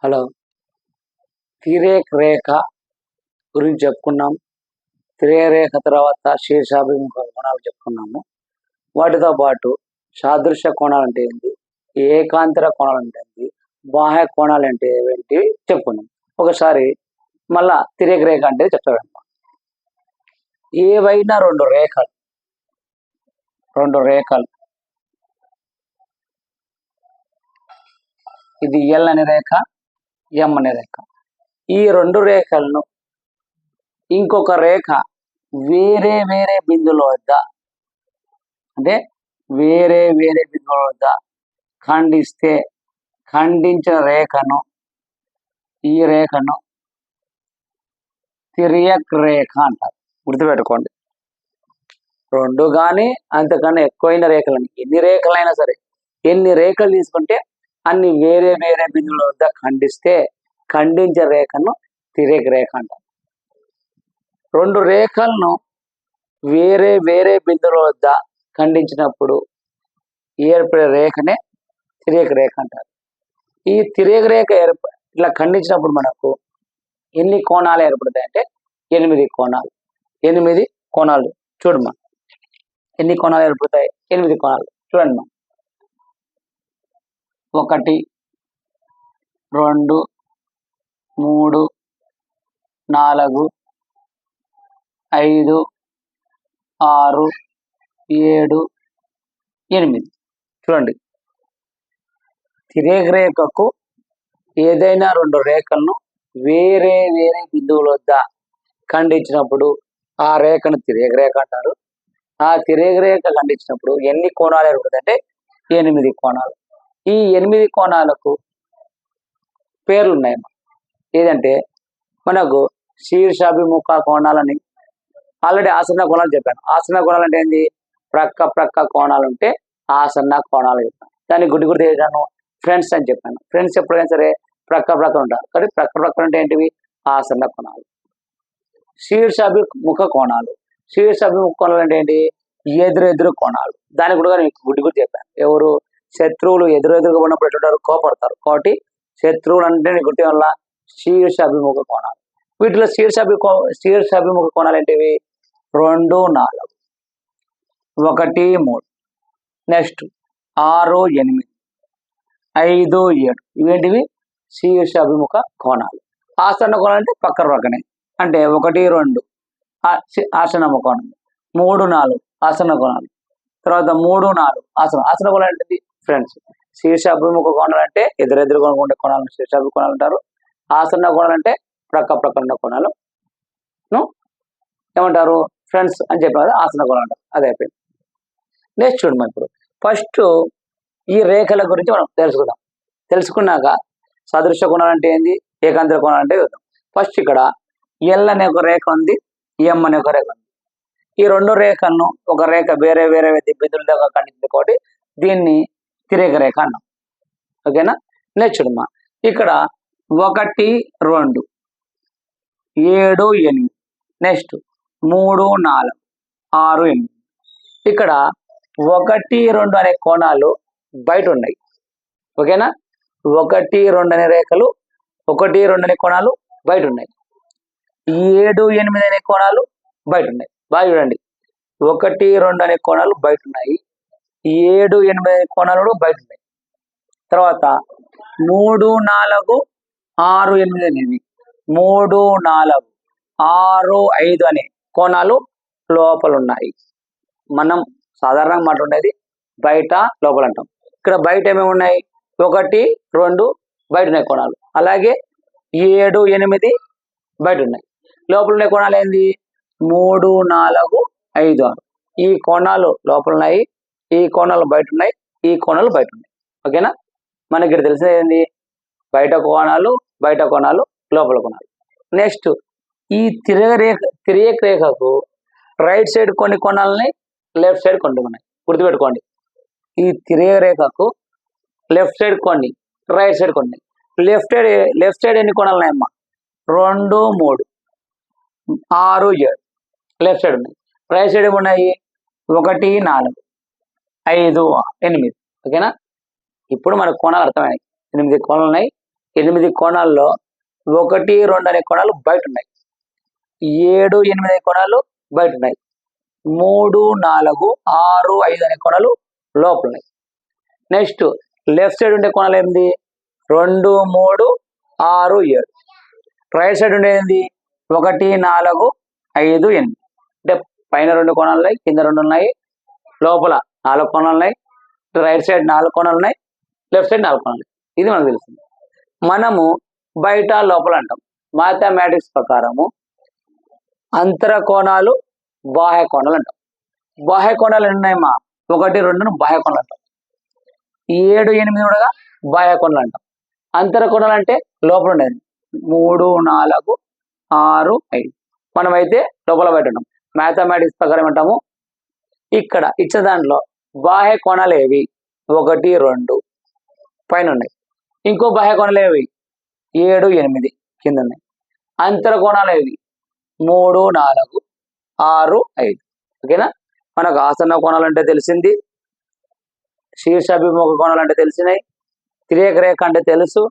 Hello, తిరేక్ రేఖ గురించి చెప్పుకున్నాం. తిరేరేఖ తర్వాత శీర్షాభిముఖ కోణాలు చెప్పుకున్నాము. వాటితో పాటు సాదృశ్య కోణాలు అంటే ఏంటి, ఏకాంతర కోణాలు అంటే ఏంటి, బాహ్య కోణాలు అంటే ఏంటి చెప్పుకున్నాం. ఒకసారి మళ్ళా తిరేక రేఖ అంటే చెప్తాడమ్మా. ఏవైనా రెండు రేఖలు ఇది ఎల్ అనే రేఖ, ఎం అనే రేఖ. ఈ రెండు రేఖలను ఇంకొక రేఖ వేరే వేరే బిందువుల వద్ద అంటే వేరే వేరే బిందువుల వద్ద ఖండిస్తే ఖండించిన రేఖను ఈ రేఖను తిర్యక్ రేఖ అంటారు. గుర్తుపెట్టుకోండి. రెండు కానీ అంతకన్నా ఎక్కువైన రేఖలని, ఎన్ని రేఖలైనా సరే, ఎన్ని రేఖలు తీసుకుంటే అన్ని వేరే వేరే బిందువుల వద్ద ఖండిస్తే ఖండించే రేఖను తిర్యక్ రేఖ అంటారు. రెండు రేఖలను వేరే వేరే బిందువుల వద్ద ఖండించినప్పుడు ఏర్పడే రేఖనే తిర్యక్ రేఖ అంటారు. ఈ తిర్యక్ రేఖ ఇట్లా ఖండించినప్పుడు మనకు ఎన్ని కోణాలు ఏర్పడతాయంటే 8 కోణాలు. 8 కోణాలు చూడమ్మా. ఎన్ని కోణాలు ఏర్పడతాయి? 8 కోణాలు చూడండి. 1 2 3 4 5 6 7 8 చూడండి. తిర్యక్ రేఖకు ఏదైనా రెండు రేఖలను వేరే వేరే బిందువుల వద్ద ఖండించినప్పుడు ఆ రేఖను తిర్యక్ రేఖ అంటారు. ఆ తిర్యక్ రేఖ ఖండించినప్పుడు ఎన్ని కోణాలు ఏర్పడతాయంటే 8 కోణాలు. ఈ 8 కోణాలకు పేర్లు ఉన్నాయి. ఏదంటే మనకు శీర్షాభిముఖ కోణాలని ఆల్రెడీ ఆసన్న కోణాలు చెప్పాను. ఆసన్న కోణాలు అంటే ఏంది? ప్రక్క కోణాలు ఉంటే ఆసన్న కోణాలు చెప్పాను. దాన్ని గుర్తు చేశాను, ఫ్రెండ్స్ అని చెప్పాను. ఫ్రెండ్స్ ఎప్పుడైనా సరే ప్రక్క ఉంటారు. కానీ ప్రక్క అంటే ఏంటివి? ఆసన్న కోణాలు. శీర్షాభిముఖ కోణాలు. శీర్షాభిముఖ కోణాలు అంటే ఏంటి? ఎదురెదురు కోణాలు. దానికి కూడా గుడ్డి చెప్పాను. ఎవరు? శత్రువులు ఎదురెదురుగా ఉన్నప్పుడు ఎట్లుంటారు? కోపడతారు. కాబట్టి శత్రువులు అంటే గుర్తి వల్ల శీర్షాభిముఖ కోణాలు. వీటిలో శీర్షాభిముఖ కోణాలు ఏంటివి? 2 4 1 3 నెక్స్ట్ 6 8 5 7 ఇవేంటివి? శీర్షాభిముఖ కోణాలు. ఆసన్న కోణాలు అంటే పక్కనే అంటే 1 2 ఆసన్న కోణం, 3 4 ఆసన్న కోణాలు, తర్వాత 3 4 ఆసన్న కోణాలు అంటే ఫ్రెండ్స్. శీర్షాభిముఖ కోణాలు అంటే ఎదురెదురుగా ఉండే కోణాలను శీర్షాభిముఖ కోణాలు అంటారు. ఆసన్న కోణాలు అంటే ప్రక్క ఉన్న కోణాలు ఏమంటారు? ఫ్రెండ్స్ అని చెప్పారు. ఆసన్న కోణాలు అంటారు. అదే అయిపోయింది. నెక్స్ట్ చూడమ్మా. ఇప్పుడు ఫస్ట్ ఈ రేఖల గురించి మనం తెలుసుకున్నాక సదృశ్య కోణాలు అంటే ఏంది, ఏకాంతర కోణాలు అంటే చూద్దాం. ఫస్ట్ ఇక్కడ ఎల్ అనే ఒక రేఖ ఉంది, ఎం అనే ఒక రేఖ ఉంది. ఈ రెండు రేఖలను ఒక రేఖ వేరే వేరే బిందువుల దగ్గర ఖండించింది కాబట్టి దీన్ని తిర్యక్ రేఖ అన్నాం. ఓకేనా? నెక్స్ట్ చూడమ్మా. ఇక్కడ 1 2 7 8 నెక్స్ట్ 3 4 6 8 ఇక్కడ 1 2 అనే కోణాలు బయట ఉన్నాయి. ఓకేనా? 1 2 అనే రేఖలు 1 2 అనే కోణాలు బయట ఉన్నాయి. 7 8 అనే కోణాలు బయట ఉన్నాయి. బాగా చూడండి. 1 2 అనే కోణాలు బయట ఉన్నాయి. 7 8 అనే కోణాలు కూడా బయట ఉన్నాయి. తర్వాత 3 4 6 8 అనేది 3 4 6 5 అనే కోణాలు లోపల ఉన్నాయి. మనం సాధారణంగా మాట్లాడేది బయట లోపల అంటాం. ఇక్కడ బయట ఏమేమి ఉన్నాయి? 1 2 బయట ఉన్నాయి కోణాలు. అలాగే 7 8 బయట ఉన్నాయి. లోపల ఉన్న కోణాలు ఏంది? 3 4 5 6 ఈ కోణాలు లోపల ఉన్నాయి, ఈ కోణాలు బయట ఉన్నాయి, ఈ కోణాలు బయట ఉన్నాయి. ఓకేనా? మనకి ఇక్కడ తెలిసేది ఏంది? బయట కోణాలు లోపల కోణాలు. నెక్స్ట్ ఈ తిర్యక్ రేఖకు రైట్ సైడ్ కొన్ని కోణాలని, లెఫ్ట్ సైడ్ కొన్ని ఉన్నాయి. గుర్తుపెట్టుకోండి. ఈ తిర్యక్ రేఖకు లెఫ్ట్ సైడ్ కొన్ని, రైట్ సైడ్ కొన్ని. లెఫ్ట్ సైడ్ ఎన్ని కోణాలు ఉన్నాయమ్మా? 2 3 6 7 లెఫ్ట్ సైడ్ ఉన్నాయి. రైట్ సైడ్ ఏమున్నాయి? 1 4 5 8. ఓకేనా? ఇప్పుడు మనకు కోణాలు అర్థమైనాయి. 8 కోణాలు ఉన్నాయి. 8 కోణాల్లో 1, 2 అనే కోణాలు బయట ఉన్నాయి. 7, 8 అనే కోణాలు బయట ఉన్నాయి. 3, 4, 6, 5 అనే కోణాలు లోపల ఉన్నాయి. నెక్స్ట్ లెఫ్ట్ సైడ్ ఉండే కోణాలు ఏంది? 2, 3, 6, 7. రైట్ సైడ్ ఉండేది 1, 4, 5, 8. అంటే పైన 2 కోణాలు ఉన్నాయి, కింద 2 ఉన్నాయి, లోపల 4 కోణాలు ఉన్నాయి, రైట్ సైడ్ 4 కోణాలు ఉన్నాయి, లెఫ్ట్ సైడ్ 4 కోణాలు ఉన్నాయి. ఇది మనకు తెలుస్తుంది. మనము బయట లోపల అంటాం. మ్యాథమెటిక్స్ ప్రకారము అంతర కోణాలు బాహ్య కోణాలు అంటాం. బాహ్య కోణాలు ఎన్నున్నాయమ్మా? 1, 2 బాహ్య కోణాలు అంటాం. 7, 8 కూడా బాహ్య కోణాలు అంటాం. అంతర కోణాలు అంటే లోపల ఉండేది 3, 4, 6, 5. మనమైతే లోపల బయట ఉంటాం. మ్యాథమెటిక్స్ ప్రకారం అంటాము. ఇక్కడ ఇచ్చిన దాంట్లో బాహ్య కోణాలు ఏవి? 1, 2 పైన ఉన్నాయి. ఇంకో బాహ్య కోణాలు ఏవి? 7, 8 కింద ఉన్నాయి. అంతర కోణాలు ఏవి? 3, 4, 6, 5. ఓకేనా? మనకు ఆసన్న కోణాలు అంటే తెలిసింది, శీర్షాభిముఖ కోణాలు అంటే తెలిసినాయి, తిర్యక రేఖ అంటే తెలుసు.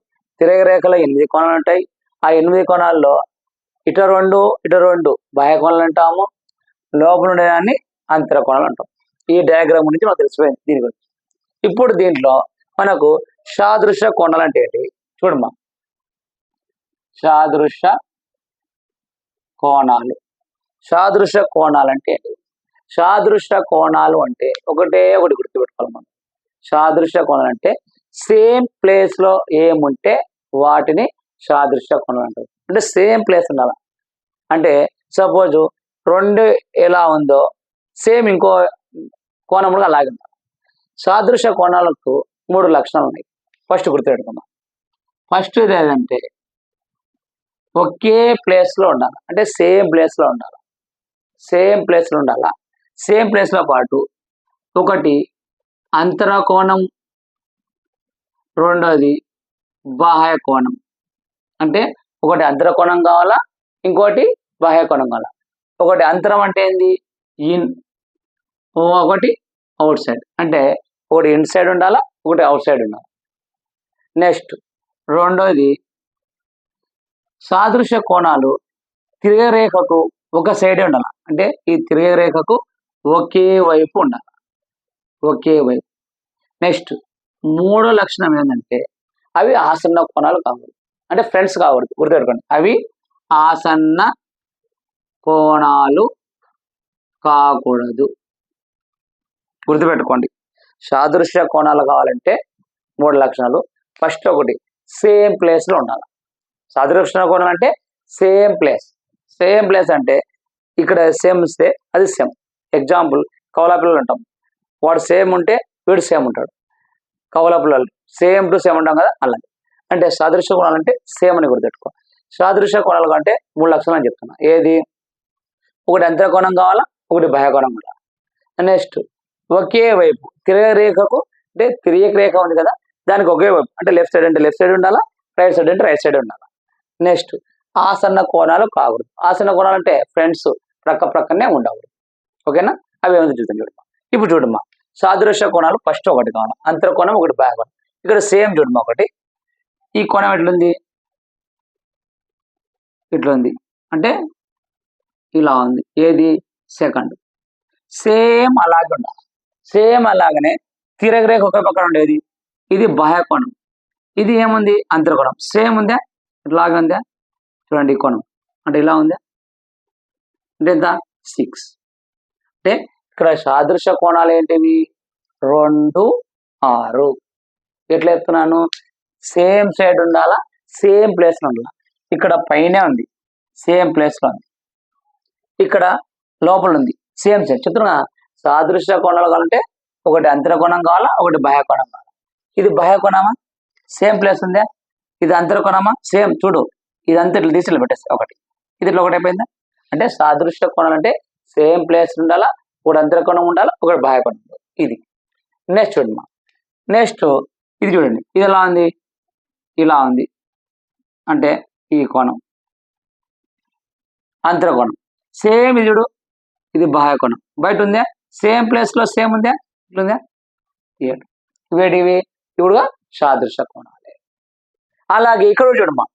తిర్యక రేఖలో 8 కోణాలు ఉంటాయి. ఆ 8 కోణాల్లో ఇటు 2 బాహ్య కోణాలు అంటాము, లోపల ఉండేదాన్ని అంతర కోణాలు అంటాం. ఈ డయాగ్రామ్ నుంచి మనకు తెలిసిపోయింది దీని గురించి. ఇప్పుడు దీంట్లో మనకు సాదృశ్య కోణాలు అంటే ఏంటి చూడమ్మా. సాదృశ్య కోణాలు. సాదృశ్య కోణాలు అంటే ఏంటి? సాదృశ్య కోణాలు అంటే ఒకటి గుర్తుపెట్టుకోవాలి మనం. సాదృశ్య కోణాలు అంటే సేమ్ ప్లేస్ లో ఏముంటే వాటిని సాదృశ్య కోణాలు అంటారు. అంటే సేమ్ ప్లేస్ ఉండాలి. అంటే సపోజ్ 2 ఎలా ఉందో సేమ్ ఇంకో కోణములుగా అలాగే ఉండాలి. సాదృశ్య కోణాలకు 3 లక్షణాలు ఉన్నాయి. ఫస్ట్ గుర్తుపెట్టుకుందాం. ఫస్ట్ ఏదంటే ఒకే ప్లేస్ లో ఉండాలి. అంటే సేమ్ ప్లేస్ లో ఉండాలి. సేమ్ ప్లేస్ లో ఉండాలా. సేమ్ ప్లేస్ లో పాటు ఒకటి అంతర కోణం, రెండోది బాహ్య కోణం. అంటే ఒకటి అంతర కోణం కావాలా, ఇంకోటి బాహ్య కోణం కావాలా. ఒకటి అంతరం అంటే ఏంది? ఇన్, ఒకటి అవుట్ సైడ్. అంటే ఒకటి ఇన్ సైడ్ ఉండాలా, ఒకటి అవుట్ సైడ్ ఉండాలి. నెక్స్ట్ రెండోది సాదృశ్య కోణాలు తిర్యరేఖకు ఒక సైడే ఉండాలి. అంటే ఈ తిర్యరేఖకు ఒకే వైపు ఉండాలి. ఒకే వైపు. నెక్స్ట్ 3వ లక్షణం ఏంటంటే అవి ఆసన్న కోణాలు కాకూడదు. అంటే ఫ్రెండ్స్ కాకూడదు. గుర్తుపెట్టుకోండి. అవి ఆసన్న కోణాలు కాకూడదు. గుర్తుపెట్టుకోండి. సాదృశ్య కోణాలు కావాలంటే 3 లక్షణాలు. ఫస్ట్ ఒకటి సేమ్ ప్లేస్ లో ఉండాలి. సాదృశ్య కోణాలు అంటే సేమ్ ప్లేస్. సేమ్ ప్లేస్ అంటే ఇక్కడ సేమ్ ఇస్తే అది సేమ్. ఎగ్జాంపుల్ కౌలా పిల్లలు అంటాం. వాడు సేమ్ ఉంటే వీడు సేమ్ ఉంటాడు. కౌలా పిల్లలు సేమ్ టు సేమ్ ఉంటాం కదా, అలాగే. అంటే సాదృశ్య కోణాలు అంటే సేమ్ అని గుర్తుపెట్టుకో. సాదృశ్య కోణాలు అంటే 3 లక్షణాలు అని చెప్తున్నా. ఏది? ఒకటి అంతర కోణం కావాలా, ఒకటి బాహ్య కోణం కావాలా. నెక్స్ట్ ఒకే వైపు. తిర్యరేఖకు అంటే తిర్యక రేఖ ఉంది కదా, దానికి ఒకే వైపు. అంటే లెఫ్ట్ సైడ్ అంటే లెఫ్ట్ సైడ్ ఉండాలా, రైట్ సైడ్ అంటే రైట్ సైడ్ ఉండాలా. నెక్స్ట్ ఆసన్న కోణాలు కాకూడదు. ఆసన్న కోణాలు అంటే ఫ్రెండ్స్ ప్రక్కనే ఉండకూడదు. ఓకేనా? అవి ఏమైనా చూద్దాం. చూడమ్మా. ఇప్పుడు చూడమ్మా, సాదృశ్య కోణాలు ఫస్ట్ ఒకటి కావాలి. అంతర కోణం, ఒకటి బాహ్య కోణం. ఇక్కడ సేమ్ చూడమ్మా. ఒకటి ఈ కోణం ఎట్లుంది? ఇట్లుంది. అంటే ఇలా ఉంది. ఏది? సెకండ్. సేమ్ అలాగే ఉండాలి. సేమ్ అలాగనే తిరగరేఖ ఒక పక్కన ఉండేది. ఇది బాహ్య కోణం. ఇది ఏముంది? అంతర కోణం. సేమ్ ఉందా? ఇట్లాగే ఉందా? చూడండి ఈ కోణం అంటే ఇలా ఉందా? అంటే ఎంత? 6. అంటే ఇక్కడ సాదృశ్య కోణాలు ఏంటివి? 2, 6. ఎట్లా చెప్తున్నాను? సేమ్ సైడ్ ఉండాలా, సేమ్ ప్లేస్ లో ఉండాలా. ఇక్కడ పైనే ఉంది, సేమ్ ప్లేస్ లో ఉంది. ఇక్కడ లోపల ఉంది, సేమ్ సైడ్. చెప్తున్నా సాదృశ్య కోణాలు కావాలంటే ఒకటి అంతర కోణం కావాలా, ఒకటి బాహ్య కోణం కావాలా. ఇది బాహ్య కోణమా? సేమ్ ప్లేస్ ఉందా? ఇది అంతర కోణమా? సేమ్. చూడు ఇదంతా ఇట్లా తీసి పెట్టేస్తా. ఒకటి ఇది ఇట్లా ఒకటి అయిపోయిందా? అంటే సాదృశ్య కోణాలు అంటే సేమ్ ప్లేస్ ఉండాలా, ఒకటి అంతర కోణం ఉండాలా, ఒకటి బాహ్య కోణం ఉండాలి. ఇది. నెక్స్ట్ చూడమ్మా. నెక్స్ట్ ఇది చూడండి. ఇది ఎలా ఉంది? ఇలా ఉంది. అంటే ఈ కోణం అంతర కోణం. సేమ్ ఇది చూడు, ఇది బాహ్య కోణం. బయట ఉందా? సేమ్ ప్లేస్ లో సేమ్ ఉందా? ఇట్లుందా? వేటివి? ఇప్పుడుగా సాదృశ్య కోణాలే. అలాగే ఇక్కడ చూడమ్మా,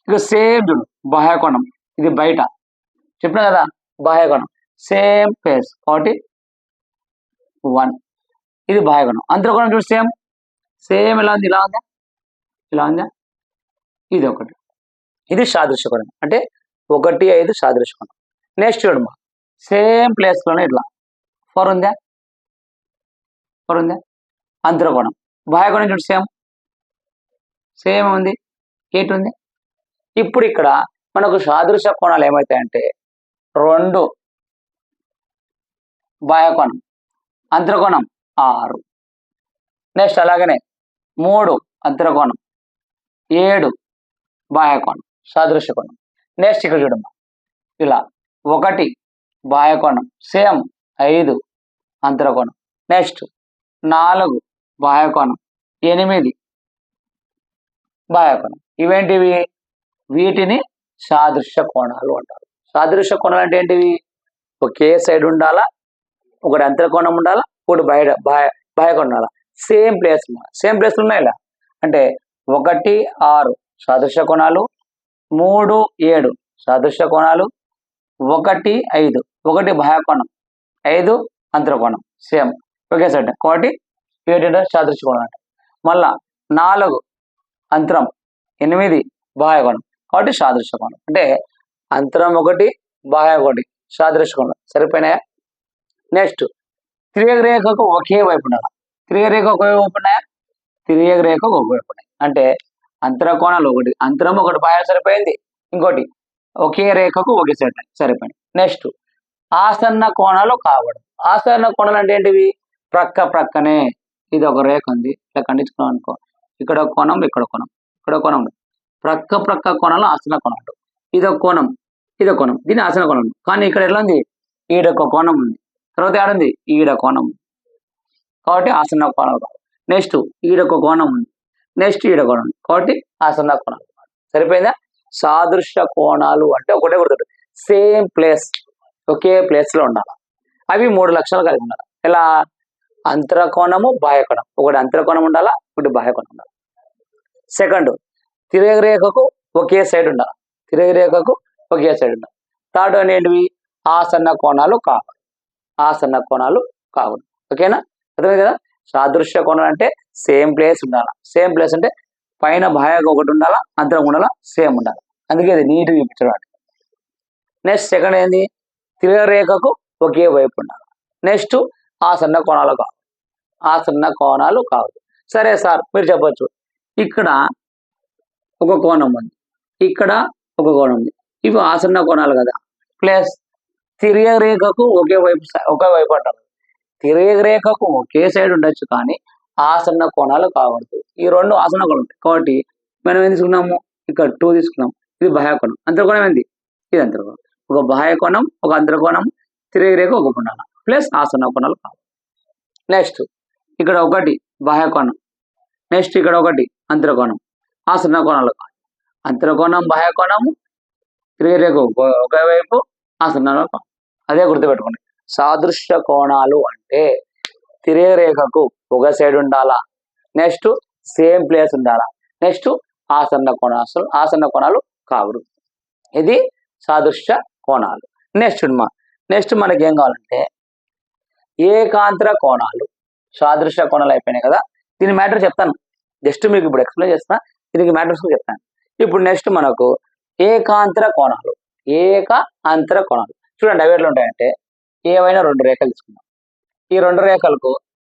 ఇక సేమ్ చూడు బాహ్యకోణం, ఇది బయట చెప్పినా కదా బాహ్యకోణం సేమ్ ప్లేస్ కాబట్టి 1, ఇది బాహ్యకోణం. అంతర్కోణం చూడు సేమ్ సేమ్ ఎలా ఉంది, ఇలా ఉందా, ఇలా ఉందా, ఇది ఒకటి, ఇది సాదృశ్య కోణం అంటే 1, 5 సాదృశ్య కోణం. నెక్స్ట్ చూడమ్మా సేమ్ ప్లేస్లోనే ఇట్లా 4 ఉందా, 4 ఉందా, అంతర్కోణం. బాహ్యకోణం చూడు సేమ్ సేమ్ ఉంది, 8 ఉంది. ఇప్పుడు ఇక్కడ మనకు సాదృశ్య కోణాలు ఏమవుతాయంటే 2 బాహ్యకోణం, అంతర్కోణం 6. నెక్స్ట్ అలాగనే 3 అంతర్కోణం, 7 బాహ్యకోణం సాదృశ్య కోణం. నెక్స్ట్ ఇక్కడ చూడమ్మా ఇలా 1 బాహ్యకోణం సేమ్ 5 అంతర్కోణం. నెక్స్ట్ 4 బాహ్యకోణం, 8 బాహ్యకోణం. ఇవేంటివి, వీటిని సాదృశ్య కోణాలు అంటారు. సాదృశ్య కోణాలు అంటే ఏంటివి, ఒకే సైడ్ ఉండాలా, ఒకటి అంతర్కోణం ఉండాలా, ఒకటి బాహ్యకోణం ఉండాలా, సేమ్ ప్లేస్ ఉన్నాయి ఇలా అంటే 1, 6 సాదృశ్య కోణాలు, 3, 7 సాదృశ్య కోణాలు, 1, 5 1 బాహ్యకోణం, 5 అంతర్కోణం సేమ్ ఒకే సైడ్ కాబట్టి 7 సాదృశ్య కోణం అంట. మళ్ళా 4 అంతరం, 8 బాహ్యకోణం కాబట్టి సాదృశ్య కోణం. అంటే అంతరం 1 బాహ్య 1 సాదృశ్య కోణం సరిపోయినాయా. నెక్స్ట్ తిర్యక రేఖకు ఒకే వైపు ఉండాలి. తిర్యక రేఖ ఒకే వైపు ఉన్నాయా, తిర్యక రేఖకు ఒక వైపు ఉన్నాయి అంటే అంతర కోణాలు 1, అంతరం 1 బాహ్య సరిపోయింది, ఇంకోటి ఒకే రేఖకు ఒకే సైడ్ సరిపోయింది. నెక్స్ట్ ఆసన్న కోణాలు కావడం. ఆసన్న కోణాలు అంటే ఏంటివి, ప్రక్కనే ఇది ఒక రేఖ ఉంది ఇట్లా ఖండించుకున్నాం అనుకో, ఇక్కడ కోణం, ఇక్కడ కోణం, ఇక్కడ కోణం, ప్రక్క కోణాలు ఆసన కోణం అంటారు. ఇదొక కోణం, ఇదొక కోణం, దీని ఆసన కోణం. కానీ ఇక్కడ ఎట్లా ఉంది, ఈడొక కోణం ఉంది, తర్వాత ఏడుంది ఈడ కోణం ఉంది కాబట్టి ఆసన కోణం. నెక్స్ట్ ఈడొక కోణం ఉంది, నెక్స్ట్ ఈడ కోణం ఉంది కాబట్టి ఆసన కోణాలు. సరిపోయిందా. సాదృశ్య కోణాలు అంటే ఒకటే గుర్తు, సేమ్ ప్లేస్ ఒకే ప్లేస్ లో ఉండాలి. అవి 3 లక్షణాలు కలిగి ఉండాలి. ఎలా, అంతరకోణము బాహ్యకోణం, ఒకటి అంతరకోణం ఉండాలా, ఒకటి బాహ్యకోణం ఉండాలి. సెకండ్ తిర్యక రేఖకు ఒకే సైడ్ ఉండాలి, తిర్యక రేఖకు ఒకే సైడ్ ఉండాలి. థర్డ్ అనేటివి ఆసన్న కోణాలు కావాలి, ఆసన్న కోణాలు కావాలి. ఓకేనా, అర్థమైంది కదా. సాదృశ్య కోణాలు అంటే సేమ్ ప్లేస్ ఉండాలి, సేమ్ ప్లేస్ అంటే పైన బాహ్యగా ఒకటి ఉండాలా, అంతరం ఉండాలా, సేమ్ ఉండాలి. అందుకే ఇది నీట్గా చూపించడం. నెక్స్ట్ సెకండ్ ఏంది, తిర్యక రేఖకు ఒకే వైపు ఉండాలి. నెక్స్ట్ ఆసన్న కోణాలు కావాలి, ఆసన్న కోణాలు కావాలి. సరే సార్ మీరు చెప్పొచ్చు, ఇక్కడ ఒక కోణం ఉంది, ఇక్కడ ఒక కోణం ఉంది, ఇవి ఆసన్న కోణాలు కదా, ప్లస్ తిర్యక రేఖకు ఒకే వైపు అంటారు. తిర్యక రేఖకు ఒకే సైడ్ ఉండొచ్చు కానీ ఆసన్న కోణాలు కావద్దు. ఈ 2 ఆసన్న కోణాలు ఉంటాయి కాబట్టి మనం ఏం తీసుకున్నాము, ఇక్కడ 2 తీసుకున్నాం, ఇది బాహ్యకోణం. అంతర్కోణం ఏంది, ఇది అంతర్కోణం. ఒక బాహ్యకోణం, ఒక అంతర్కోణం, తిర్యక రేఖ ఒక కోణాలు ప్లస్ ఆసన్న కోణాలు కావాలి. నెక్స్ట్ ఇక్కడ 1 బాహ్యకోణం, నెక్స్ట్ ఇక్కడ 1 అంతర్కోణం, ఆసన్న కోణాలు కావాలి. అంతర్కోణం బాహ్యకోణము, తిర్యక రేఖ ఒకే వైపు, ఆసన్న కోణం. అదే గుర్తుపెట్టుకోండి. సాదృశ్య కోణాలు అంటే తిర్యక రేఖకు ఒక సైడ్ ఉండాలా, నెక్స్ట్ సేమ్ ప్లేస్ ఉండాలా, నెక్స్ట్ ఆసన్న కోణాలు కావుడు. ఇది సాదృశ్య కోణాలు. నెక్స్ట్ మనకి ఏం కావాలంటే ఏకాంతర కోణాలు. సాదృశ్య కోణాలు అయిపోయినాయి కదా, దీని మ్యాటర్ చెప్తాను, జస్ట్ మీకు ఇప్పుడు ఎక్స్ప్లెయిన్ చేస్తున్నా, దీనికి మ్యాటర్స్ చెప్తాను. ఇప్పుడు నెక్స్ట్ మనకు ఏకాంతర కోణాలు. ఏకాంతర కోణాలు చూడండి అవి ఎట్లా ఉంటాయంటే, ఏవైనా 2 రేఖలు తీసుకుందాం, ఈ 2 రేఖలకు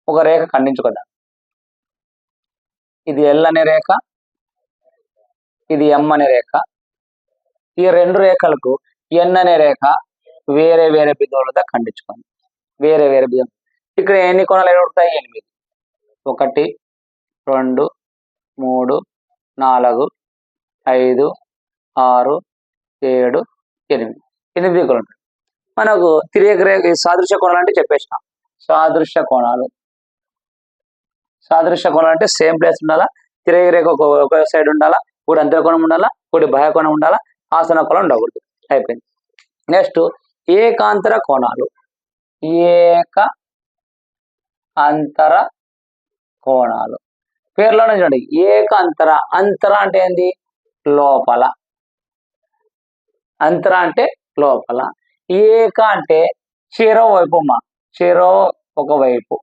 ఒక రేఖ ఖండించుకుందాం. ఇది ఎల్ అనే రేఖ, ఇది ఎం అనే రేఖ. ఈ 2 రేఖలకు ఎన్ అనే రేఖ వేరే బిందువులతో ఖండించుకోండి, వేరే బిందువులు. ఇక్కడ ఎన్ని కోణాలు ఏర్పడతాయి, 8. 1, 2, 3, 4, 5, 6, 7, 8 కోణాలు ఉంటాయి. మనకు తిర్యక రేఖ సాదృశ్య కోణాలు అంటే చెప్పేసిన. సాదృశ్య కోణాలు అంటే సేమ్ ప్లేస్ ఉండాలా, తిర్యక రేఖ ఒక సైడ్ ఉండాలా, ఒకటి అంతర్కోణం ఉండాలా, ఒకటి బాహ్యకోణం ఉండాలా, ఆసన కోణం ఉండకూడదు. అయిపోయింది. నెక్స్ట్ ఏకాంతర కోణాలు. ఏక అంతర కోణాలు పేర్లోనే చూడండి ఏకాంతర. అంతర అంటే ఏంది? లోపల. అంతర అంటే లోపల. ఏక అంటే చెరో వైపు అమ్మా. చెరో ఒక వైపు.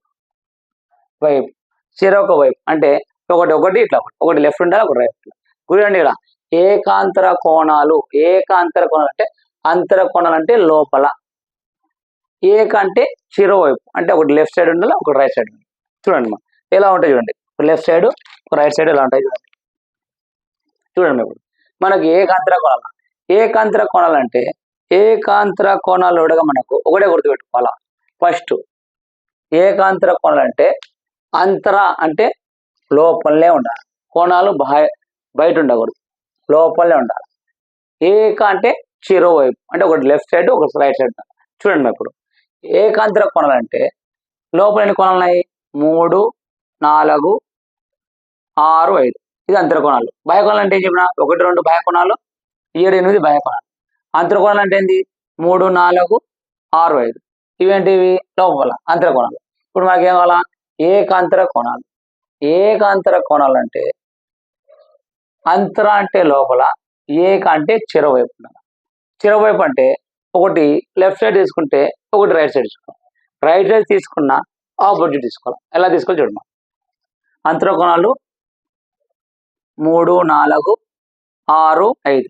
చెరో ఒక వైపు అంటే ఒకటి ఒకటి ఇట్లా ఒకటి లెఫ్ట్ ఉండాలి, ఒకటి రైట్ ఉండాలి. చూడండి ఇక్కడ ఏకాంతర కోణాలు. ఏకాంతర కోణాలు అంటే అంతర కోణాలు అంటే లోపల. ఏక అంటే చెరో వైపు అంటే ఒకటి లెఫ్ట్ సైడ్ ఉండాలి, ఒకటి రైట్ సైడ్ ఉండాలి. చూడండి మా ఎలా ఉంటాయి చూడండి. లెఫ్ట్ సైడ్, రైట్ సైడ్ ఎలా ఉంటాయి చూడండి. చూడండి ఇప్పుడు మనకి ఏకాంతర కోణాలు. ఏకాంతర కోణాలు అంటే ఏకాంతర కోణాలు కూడా మనకు ఒకటే గుర్తుపెట్టుకోవాలా. ఫస్ట్ ఏకాంతర కోణాలు అంటే అంతర అంటే లోపలనే ఉండాలి. కోణాలు బయట ఉండకూడదు, లోపలనే ఉండాలి. ఏక అంటే చెరో వైపు అంటే ఒకటి లెఫ్ట్ సైడ్, ఒకటి రైట్ సైడ్. చూడండి ఇప్పుడు ఏకాంతర కోణాలు అంటే లోపల ఎన్ని కోణాలు ఉన్నాయి? 3, 4, 6, 5. ఇది అంతర కోణాలు. బాహ్య కోణాలు అంటే ఏం చెప్పిన? 1, 2 బాహ్య కోణాలు, 7, 8 బాహ్య కోణాలు. అంతర కోణాలు అంటే ఏంది? 3, 4, 6, 5. ఇవేంటివి? లోపల అంతర కోణాలు. ఇప్పుడు మనకి ఏం కావాలా? ఏకాంతర కోణాలు. ఏకాంతర కోణాలు అంటే అంతర అంటే లోపల, ఏక అంటే చెరవైపు ఉండాలి. చెరవైపు అంటే ఒకటి లెఫ్ట్ సైడ్ తీసుకుంటే ఒకటి రైట్ సైడ్ తీసుకోవాలి. రైట్ సైడ్ తీసుకున్న ఆపోజిట్ తీసుకోవాలి. ఎలా తీసుకోవాలి చూడమ్మా. అంతర కోణాలు 3, 4, 6, 5.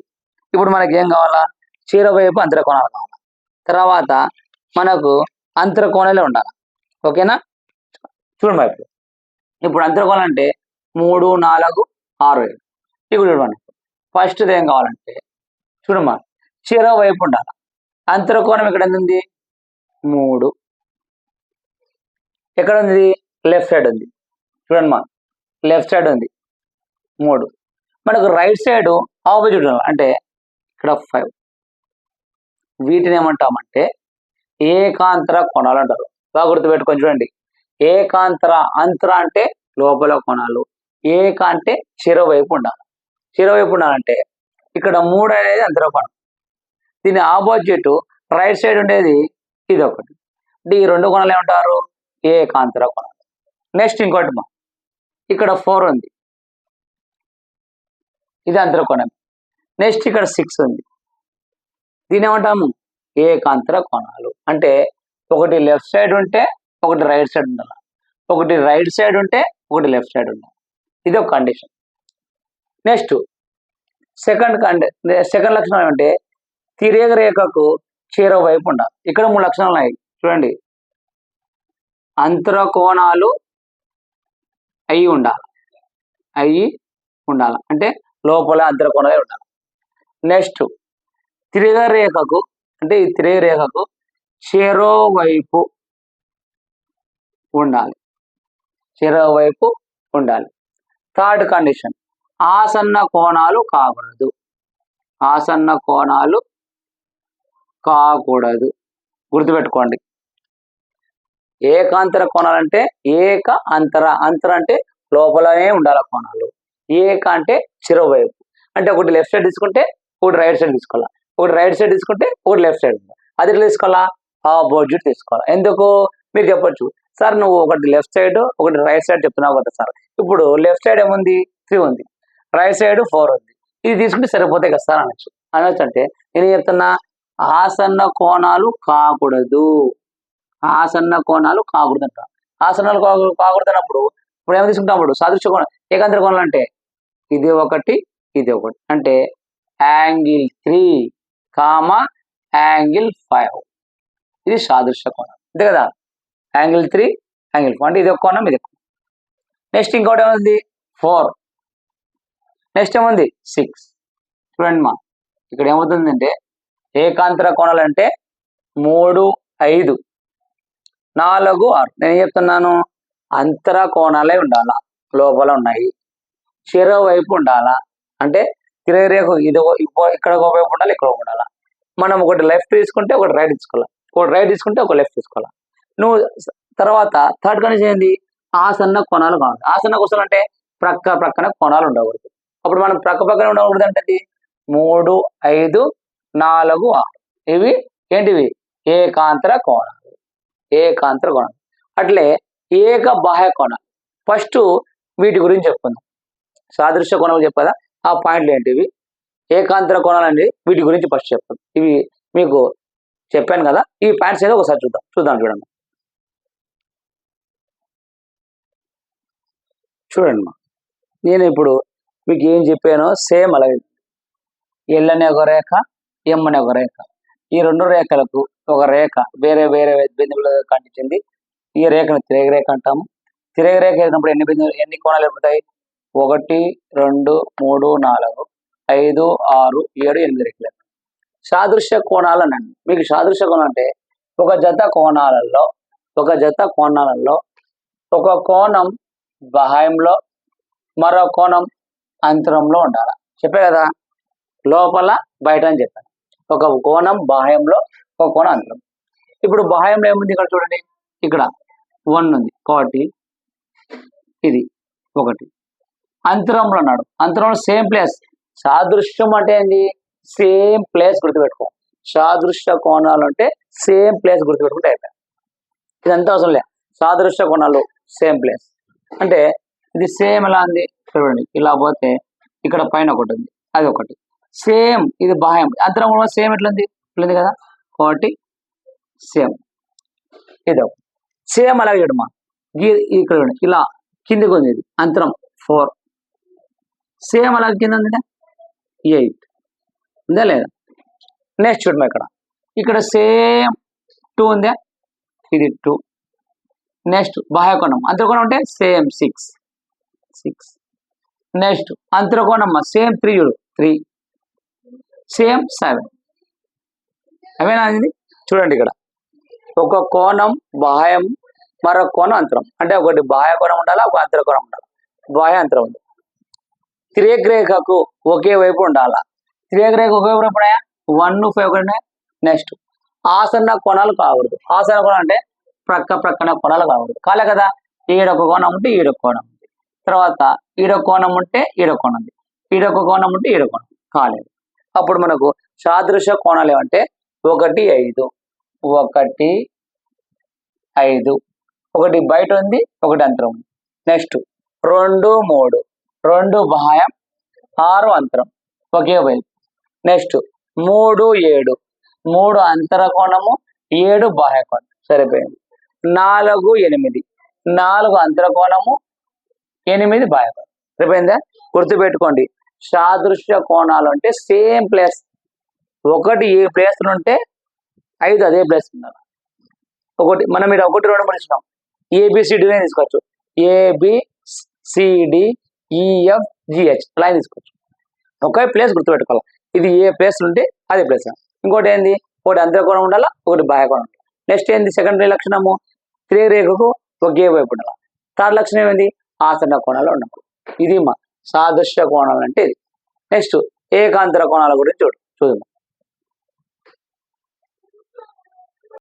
ఇప్పుడు మనకి ఏం కావాలా? చెరవైపు అంతర కోణాలు కావాలి. తర్వాత మనకు అంతర కోణాలే ఉండాలి. ఓకేనా? చూడండి ఇప్పుడు అంతర కోణాలు అంటే 3, 4, 6, 5. ఇప్పుడు చూడండి ఫస్ట్ ఏం కావాలంటే చూడమ్మా చెరవైపు ఉండాలి. అంతర కోణం ఇక్కడ ఎంత ఉంది? 3. ఎక్కడ ఉంది? లెఫ్ట్ సైడ్ ఉంది. చూడండి లెఫ్ట్ సైడ్ ఉంది 3. మనకు రైట్ సైడ్ ఆపోజిట్ ఉండాలి అంటే ఇక్కడ 5. వీటిని ఏమంటామంటే ఏకాంతర కోణాలు అంటారు. బాగా గుర్తుపెట్టుకొని చూడండి. ఏకాంతర, అంతర అంటే లోపల కోణాలు, ఏక అంటే చెరవైపు ఉండాలి. చెరవైపు ఉండాలంటే ఇక్కడ 3 అనేది అంతర కోణం. దీని ఆపోజిట్ రైట్ సైడ్ ఉండేది ఇది ఒకటి. అంటే ఈ 2 కోణాలు ఏమంటారు? ఏకాంతర కోణాలు. నెక్స్ట్ ఇంకోటి ఇక్కడ 4 ఉంది, ఇది అంతర కోణం. నెక్స్ట్ ఇక్కడ 6 ఉంది, దీని ఏమంటాము? ఏకాంతర కోణాలు. అంటే ఒకటి లెఫ్ట్ సైడ్ ఉంటే ఒకటి రైట్ సైడ్ ఉండాలి, ఒకటి రైట్ సైడ్ ఉంటే ఒకటి లెఫ్ట్ సైడ్ ఉండాలి. ఇది ఒక కండిషన్. నెక్స్ట్ సెకండ్ లక్షణం ఏమంటే తిర్యక రేఖకు చెరో వైపు ఉండాలి. ఇక్కడ 3 లక్షణాలు ఉన్నాయి చూడండి. అంతర కోణాలు అయి ఉండాలి అంటే లోపల అంతర కోణాలే ఉండాలి. నెక్స్ట్ తిర్యక రేఖకు అంటే ఈ తిర్యక రేఖకు చెరో వైపు ఉండాలి. చెరో వైపు ఉండాలి. థర్డ్ కండిషన్ ఆసన్న కోణాలు కాకూడదు. ఆసన్న కోణాలు కాకూడదు. గుర్తుపెట్టుకోండి. ఏకాంతర కోణాలు అంటే ఏక అంతర. అంతర అంటే లోపలనే ఉండాలి కోణాలు. ఏక అంటే చెరవైపు అంటే ఒకటి లెఫ్ట్ సైడ్ తీసుకుంటే ఒకటి రైట్ సైడ్ తీసుకోవాలా, ఒకటి రైట్ సైడ్ తీసుకుంటే ఒకటి లెఫ్ట్ సైడ్. అది ఎట్లా తీసుకోవాలా? ఆపోజిట్ తీసుకోవాలి. ఎందుకు? మీరు చెప్పొచ్చు సార్ నువ్వు ఒకటి లెఫ్ట్ సైడ్ ఒకటి రైట్ సైడ్ చెప్తున్నావు కదా సార్. ఇప్పుడు లెఫ్ట్ సైడ్ ఏముంది? 3 ఉంది, రైట్ సైడ్ 4 ఉంది. ఇది తీసుకుంటే సరిపోతాయి కదా సార్ అనొచ్చు అంటే నేను చెప్తున్నా ఆసన్న కోణాలు కాకూడదు. ఆసన్న కోణాలు కాకూడదు అంట. ఆసనాలు కాకూడదు అన్నప్పుడు ఇప్పుడు ఏమి తీసుకుంటాం? సాదృశ్య కోణం ఏకాంతర కోణాలు అంటే ఇది ఒకటి, ఇది ఒకటి. అంటే యాంగిల్ 3, యాంగిల్ 5. ఇది సాదృశ్య కోణం అంతే కదా. యాంగిల్ 3, యాంగిల్ 5 అంటే ఇది ఒక కోణం, ఇది ఒక కోణం. నెక్స్ట్ ఇంకోటి ఏముంది? 4. నెక్స్ట్ ఏముంది? 6. చూడండి ఇక్కడ ఏమవుతుందంటే ఏకాంతర కోణాలు అంటే 3, 5, 4, 6. నేను చెప్తున్నాను అంతర కోణాలే ఉండాలా, లోపల ఉన్నాయి. చెరో వైపు ఉండాలా అంటే తిరగరేఖ ఇది ఇక్కడ ఒక వైపు ఉండాలి, ఇక్కడ ఉండాలా. మనం ఒకటి లెఫ్ట్ తీసుకుంటే ఒకటి రైట్ తీసుకోవాలి, ఒకటి రైట్ తీసుకుంటే ఒక లెఫ్ట్ తీసుకోవాలి. నువ్వు తర్వాత థర్డ్ కండిషన్ ఏంది? ఆసన్న కోణాలు కావాలి. ఆసన్న కోణాలు అంటే ప్రక్కన కోణాలు ఉండకూడదు. అప్పుడు మనం ప్రక్కన ఉండకూడదు అంటే 3, 5, 4, 6 ఇవి ఏంటివి? ఏకాంతర కోణాలు. ఏకాంతర కోణాలు. అట్లే ఏక బాహ్య కోణాలు. ఫస్ట్ వీటి గురించి చెప్పుకుందాం. సాదృశ్య కోణాలు చెప్పదా ఆ పాయింట్లు ఏంటివి, ఏకాంతర కోణాలు అండి వీటి గురించి ఫస్ట్ చెప్తాం. ఇవి మీకు చెప్పాను కదా, ఈ పాయింట్స్ ఏదో ఒకసారి చూద్దాం చూడండి. చూడండి నేను ఇప్పుడు మీకు ఏం చెప్పానో సేమ్ అలాగే. ఎల్ అనే ఒక రేఖ, ఎం అనే ఒక రేఖ, ఈ రెండు రేఖలకు ఒక రేఖ వేరే వేరే బిందువులుగా ఖండించింది. ఈ రేఖను తిరగరేఖ అంటాము. తిరగరేఖ వేసినప్పుడు ఎన్ని కోణాలు ఏర్పడతాయి? 1 2 3 4 5 6 7 8 రేఖలు. సాదృశ్య కోణాలు అనండి. మీకు సాదృశ్య కోణం అంటే ఒక జత కోణాలలో ఒక కోణం బాహ్యంలో మరో కోణం అంతరంలో ఉండాలి. చెప్పే కదా, లోపల బయట అని చెప్పాను. ఒక కోణం బాహ్యంలో ఒక కోణం అంతరం. ఇప్పుడు బాహ్యంలో ఏముంది? ఇక్కడ చూడండి, ఇక్కడ 1 ఉంది కాబట్టి ఇది 1. అంతరంలో ఉన్నాడు, అంతరంలో సేమ్ ప్లేస్. సాదృశ్యం అంటే ఏంది? సేమ్ ప్లేస్ గుర్తుపెట్టుకో. సాదృశ్య కోణాలు అంటే సేమ్ ప్లేస్ గుర్తుపెట్టుకుంటే అయిపోయాయి. ఇదంతా అవసరం లే. సాదృశ్య కోణాలు సేమ్ ప్లేస్ అంటే ఇది సేమ్ ఎలా ఉంది చూడండి. ఇలా పోతే ఇక్కడ పైన ఒకటి ఉంది, అది ఒకటి సేమ్. ఇది బాహ్యం, అంతరంలో సేమ్ ఎట్లుంది? ఇట్లుంది కదా, కాబట్టి సేమ్. ఇది ఒకటి సేమ్. అలాగే చూడమ్మా, ఇక్కడ ఇలా కిందికి ఉంది, ఇది అంతరం 4. సేమ్ అలాగే కింద ఉంది 8 ఉందా లేదా? నెక్స్ట్ చూడమ్మా, ఇక్కడ సేమ్ 2 ఉందా, ఇది 2. నెక్స్ట్ బాహ్యకోణం అంతర్కోణం అంటే సేమ్ 6. నెక్స్ట్ అంతర్కోణం సేమ్ 3 చూడు, 3 సేమ్ 7. అవేనా? ఇది చూడండి, ఇక్కడ ఒక కోణం బాహ్యం, మరొక కోణం అంతరం. అంటే ఒకటి బాహ్య కోణం ఉండాలా, ఒక అంతర్కోణం ఉండాలి. బాహ్య అంతరం ఉంది. తిరేగ్రేఖకు ఒకే వైపు ఉండాలా. తిరేగ్రేఖ ఒకే వైపు ఉన్నాయా? 1 5 ఉన్నాయి. నెక్స్ట్ ఆసన్న కోణాలు కాకూడదు. ఆసన్న కోణం అంటే ప్రక్కన కోణాలు కాకూడదు. కాలే కదా, ఈడొక కోణం ఉంటే ఈడొక కోణం ఉంది, తర్వాత ఈడొక కోణం ఉంటే ఈడొక కోణం ఉంది, ఈడొక కోణం ఉంటే ఈడొక కోణం కాలేదు. అప్పుడు మనకు సాదృశ్య కోణాలు ఏమంటే 1 5, ఒకటి బయట ఉంది, ఒకటి అంతరం ఉంది. నెక్స్ట్ 2 3, 2 బాహ్యం, 6 అంతరం ఒకే వైపు. నెక్స్ట్ 3 7, 3 అంతర కోణము, 7 బాహ్య కోణం. సరిపోయింది. 4 8, 4 అంతర కోణము, 8 బాహ్య కోణం. సరిపోయిందా? గుర్తుపెట్టుకోండి, సాదృశ్య కోణాలు అంటే సేమ్ ప్లేస్. ఒకటి ఏ ప్లేస్ ఉంటే 5 అదే ప్లేస్ ఉండాలి. ఒకటి మనం ఇక్కడ 1 2 3 ఇచ్చినాం, ABCDనే తీసుకోవచ్చు. ABCDEFGH అలా తీసుకోవచ్చు. ఒకే ప్లేస్ గుర్తుపెట్టుకోవాలి. ఇది ఏ ప్లేస్ ఉంటే అదే ప్లేస్. ఇంకోటి ఏంది? ఒకటి అంతర్కోణం ఉండాలా, ఒకటి బాహ్యకోణం ఉండాలి. నెక్స్ట్ ఏంది? సెకండరీ లక్షణము తిరేగ్రేఖకు ఒకే వైపు ఉండాలి. థర్డ్ లక్షణం ఏంది? ఆసన్న కోణాలు ఉండవు. ఇది మా సాదృశ్య కోణాలు అంటే ఇది. నెక్స్ట్ ఏకాంతర కోణాల గురించి చూద్దాం.